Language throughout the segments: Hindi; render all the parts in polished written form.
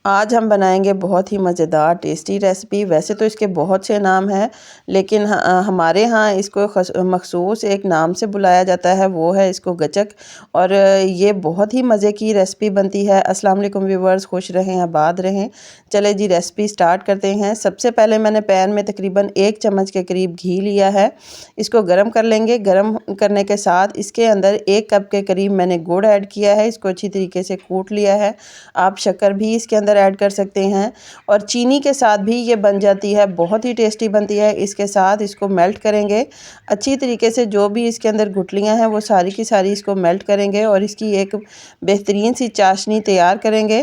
आज हम बनाएंगे बहुत ही मज़ेदार टेस्टी रेसिपी। वैसे तो इसके बहुत से नाम हैं, लेकिन हमारे यहाँ इसको मखसूस एक नाम से बुलाया जाता है, वो है इसको गचक। और ये बहुत ही मज़े की रेसिपी बनती है। अस्सलाम वालेकुम व्यूवर्स, खुश रहें आबाद रहें। चले जी रेसिपी स्टार्ट करते हैं। सबसे पहले मैंने पैन में तकरीबन 1 चम्मच के करीब घी लिया है। इसको गर्म कर लेंगे। गर्म करने के साथ इसके अंदर 1 कप के करीब मैंने गुड़ ऐड किया है। इसको अच्छी तरीके से कूट लिया है। आप शक्कर भी इसके अंदर ऐड कर सकते हैं और चीनी के साथ भी ये बन जाती है, बहुत ही टेस्टी बनती है। इसके साथ इसको मेल्ट करेंगे अच्छी तरीके से। जो भी इसके अंदर गुठलियां हैं वो सारी की सारी इसको मेल्ट करेंगे और इसकी एक बेहतरीन सी चाशनी तैयार करेंगे।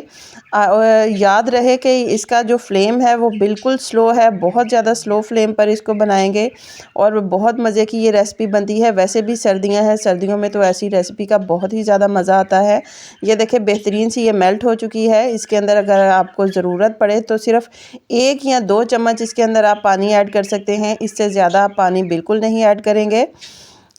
याद रहे कि इसका जो फ्लेम है वो बिल्कुल स्लो है, बहुत ज़्यादा स्लो फ्लेम पर इसको बनाएंगे और बहुत मज़े की ये रेसिपी बनती है। वैसे भी सर्दियाँ हैं, सर्दियों में तो ऐसी रेसिपी का बहुत ही ज़्यादा मज़ा आता है। ये देखिए बेहतरीन सी ये मेल्ट हो चुकी है। इसके अंदर अगर आपको ज़रूरत पड़े तो सिर्फ 1 या 2 चम्मच इसके अंदर आप पानी ऐड कर सकते हैं। इससे ज़्यादा आप पानी बिल्कुल नहीं ऐड करेंगे।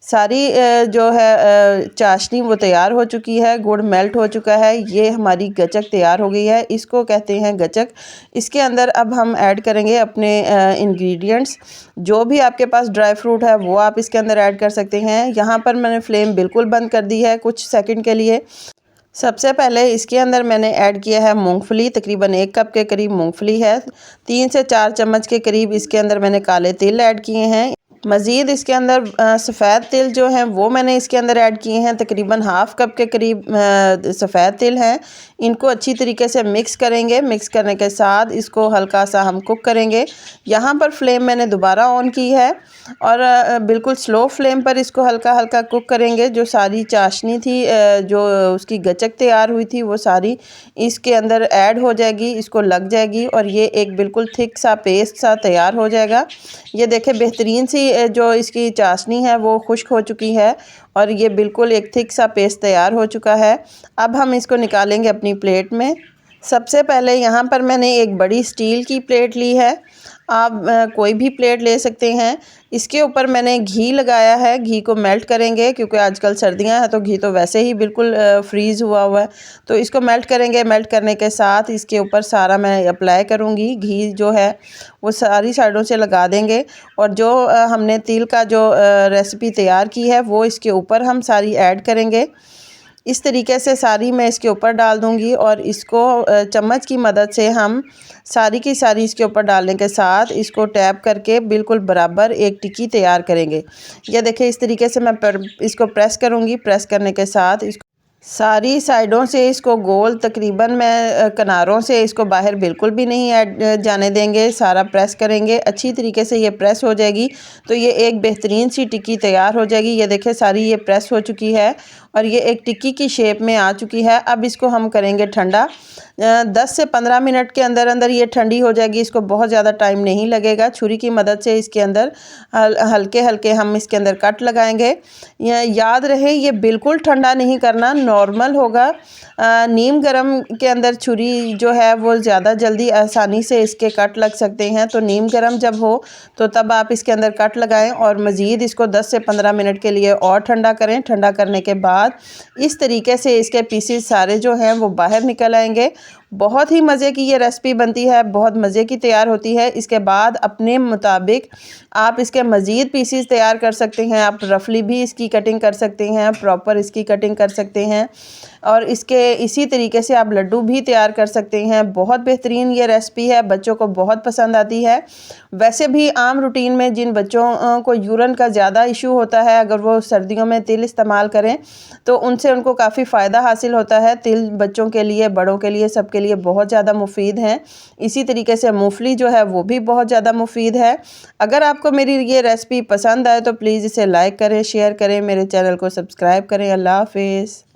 सारी जो है चाशनी वो तैयार हो चुकी है, गुड़ मेल्ट हो चुका है। ये हमारी गचक तैयार हो गई है, इसको कहते हैं गचक। इसके अंदर अब हम ऐड करेंगे अपने इंग्रेडिएंट्स। जो भी आपके पास ड्राई फ्रूट है वो आप इसके अंदर ऐड कर सकते हैं। यहाँ पर मैंने फ्लेम बिल्कुल बंद कर दी है कुछ सेकंड के लिए। सबसे पहले इसके अंदर मैंने ऐड किया है मूंगफली। तकरीबन 1 कप के करीब मूंगफली है। 3 से 4 चम्मच के करीब इसके अंदर मैंने काले तिल ऐड किए हैं। मज़ीद इसके अंदर सफ़ेद तिल जो हैं वो मैंने इसके अंदर ऐड किए हैं। तकरीबन हाफ़ कप के करीब सफ़ेद तिल हैं। इनको अच्छी तरीके से मिक्स करेंगे। मिक्स करने के साथ इसको हल्का सा हम कुक करेंगे। यहाँ पर फ्लेम मैंने दोबारा ऑन की है और बिल्कुल स्लो फ्लेम पर इसको हल्का हल्का कुक करेंगे। जो सारी चाशनी थी, जो उसकी गचक तैयार हुई थी, वो सारी इसके अंदर ऐड हो जाएगी, इसको लग जाएगी और ये एक बिल्कुल थिक सा पेस्ट सा तैयार हो जाएगा। ये देखें बेहतरीन सी जो इसकी चाशनी है वो खुश्क हो चुकी है और ये बिल्कुल एक थिक सा पेस्ट तैयार हो चुका है। अब हम इसको निकालेंगे अपनी प्लेट में। सबसे पहले यहाँ पर मैंने एक बड़ी स्टील की प्लेट ली है। आप कोई भी प्लेट ले सकते हैं। इसके ऊपर मैंने घी लगाया है। घी को मेल्ट करेंगे क्योंकि आजकल सर्दियां हैं तो घी तो वैसे ही बिल्कुल फ्रीज़ हुआ हुआ है, तो इसको मेल्ट करेंगे। मेल्ट करने के साथ इसके ऊपर सारा मैं अप्लाई करूँगी। घी जो है वो सारी साइडों से लगा देंगे और जो हमने तिल का जो रेसिपी तैयार की है वो इसके ऊपर हम सारी ऐड करेंगे। इस तरीके से सारी मैं इसके ऊपर डाल दूंगी और इसको चम्मच की मदद से हम सारी की सारी इसके ऊपर डालने के साथ इसको टैप करके बिल्कुल बराबर एक टिक्की तैयार करेंगे। ये देखिए इस तरीके से मैं इसको प्रेस करूंगी। प्रेस करने के साथ इसको सारी साइडों से इसको गोल, तकरीबन मैं किनारों से इसको बाहर बिल्कुल भी नहीं जाने देंगे। सारा प्रेस करेंगे अच्छी तरीके से। ये प्रेस हो जाएगी तो ये एक बेहतरीन सी टिक्की तैयार हो जाएगी। ये देखिए सारी ये प्रेस हो चुकी है और ये एक टिक्की की शेप में आ चुकी है। अब इसको हम करेंगे ठंडा। 10 से 15 मिनट के अंदर अंदर ये ठंडी हो जाएगी। इसको बहुत ज़्यादा टाइम नहीं लगेगा। छुरी की मदद से इसके अंदर हल्के हल्के हम इसके अंदर कट लगाएंगे। याद रहे ये बिल्कुल ठंडा नहीं करना, नॉर्मल होगा। नीम गरम के अंदर छुरी जो है वो ज़्यादा जल्दी आसानी से इसके कट लग सकते हैं, तो नीम गरम जब हो तो तब आप इसके अंदर कट लगाएं और मज़ीद इसको 10 से 15 मिनट के लिए और ठंडा करें। ठंडा करने के बाद इस तरीके से इसके पीसेस सारे जो हैं वो बाहर निकल आएंगे। बहुत ही मज़े की ये रेसिपी बनती है, बहुत मज़े की तैयार होती है। इसके बाद अपने मुताबिक आप इसके मज़ीद पीसेस तैयार कर सकते हैं। आप रफली भी इसकी कटिंग कर सकते हैं, प्रॉपर इसकी कटिंग कर सकते हैं और इसके इसी तरीके से आप लड्डू भी तैयार कर सकते हैं। बहुत बेहतरीन ये रेसिपी है, बच्चों को बहुत पसंद आती है। वैसे भी आम रूटीन में जिन बच्चों को यूरिन का ज़्यादा इशू होता है, अगर वो सर्दियों में तिल इस्तेमाल करें तो उनसे उनको काफ़ी फ़ायदा हासिल होता है। तिल बच्चों के लिए, बड़ों के लिए, सबके लिए बहुत ज़्यादा मुफीद हैं। इसी तरीके से मूंगफली जो है वो भी बहुत ज़्यादा मुफीद है। अगर आपको मेरी ये रेसिपी पसंद आए तो प्लीज़ इसे लाइक करें, शेयर करें, मेरे चैनल को सब्सक्राइब करें। अल्लाह हाफिज़।